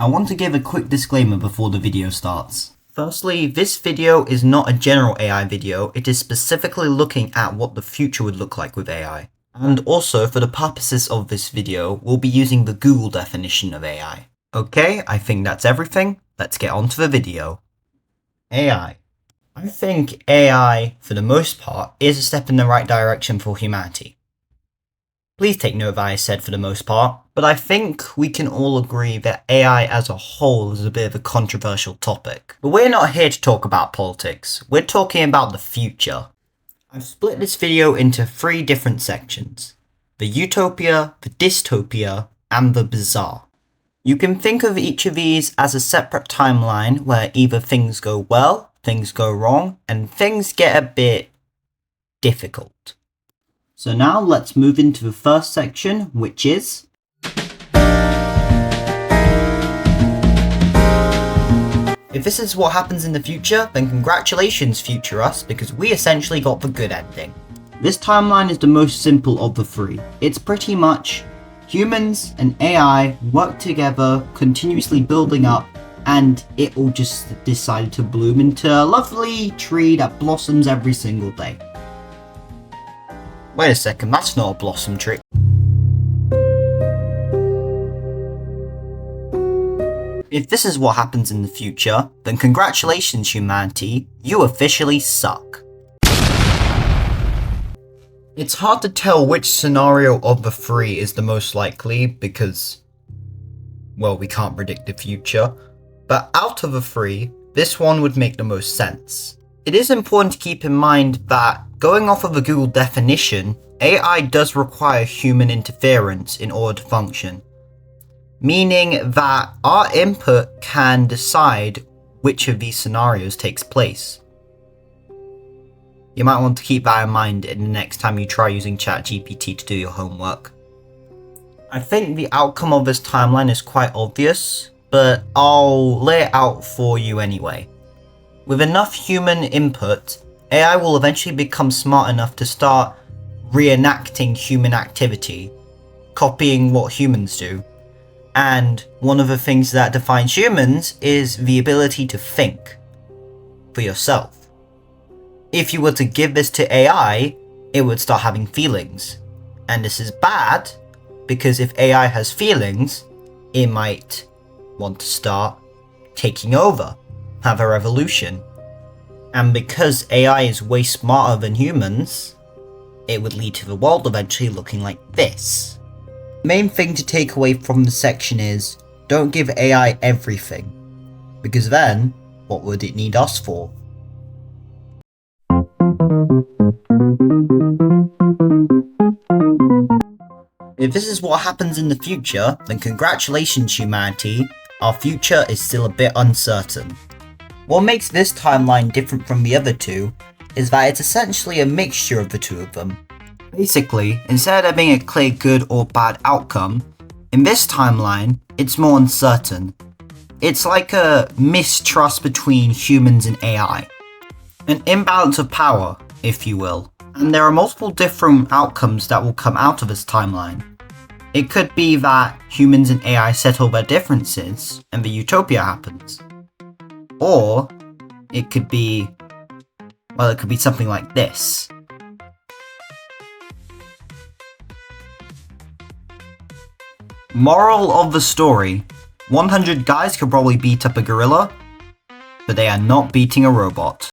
I want to give a quick disclaimer before the video starts. Firstly, this video is not a general AI video, it is specifically looking at what the future would look like with AI. And also, for the purposes of this video, we'll be using the Google definition of AI. Okay, I think that's everything, let's get on to the video. AI. I think AI, for the most part, is a step in the right direction for humanity. Please take note that I said for the most part, but I think we can all agree that AI as a whole is a bit of a controversial topic. But we're not here to talk about politics, we're talking about the future. I've split this video into 3 different sections: the utopia, the dystopia, and the bizarre. You can think of each of these as a separate timeline where either things go well, things go wrong, and things get a bit difficult. So now let's move into the first section, which is if this is what happens in the future, then congratulations future us, because we essentially got the good ending. This timeline is the most simple of the 3. It's pretty much humans and AI work together, continuously building up, and it all just decided to bloom into a lovely tree that blossoms every single day. Wait a second, that's not a blossom tree. If this is what happens in the future, then congratulations humanity, you officially suck. It's hard to tell which scenario of the 3 is the most likely because, well, we can't predict the future, but out of the 3, this one would make the most sense. It is important to keep in mind that, going off of the Google definition, AI does require human interference in order to function. Meaning that our input can decide which of these scenarios takes place. You might want to keep that in mind in the next time you try using ChatGPT to do your homework. I think the outcome of this timeline is quite obvious, but I'll lay it out for you anyway. With enough human input, AI will eventually become smart enough to start reenacting human activity, copying what humans do. And one of the things that defines humans is the ability to think for yourself. If you were to give this to AI, it would start having feelings. And this is bad, because if AI has feelings, it might want to start taking over, have a revolution. And because AI is way smarter than humans, it would lead to the world eventually looking like this. Main thing to take away from the section is, don't give AI everything, because then, what would it need us for? If this is what happens in the future, then congratulations humanity, our future is still a bit uncertain. What makes this timeline different from the other 2 is that it's essentially a mixture of the 2 of them. Basically, instead of there being a clear good or bad outcome, in this timeline, it's more uncertain. It's like a mistrust between humans and AI. An imbalance of power, if you will. And there are multiple different outcomes that will come out of this timeline. It could be that humans and AI settle their differences and the utopia happens. Or it could be, well, it could be something like this. Moral of the story: 100 guys could probably beat up a gorilla, but they are not beating a robot.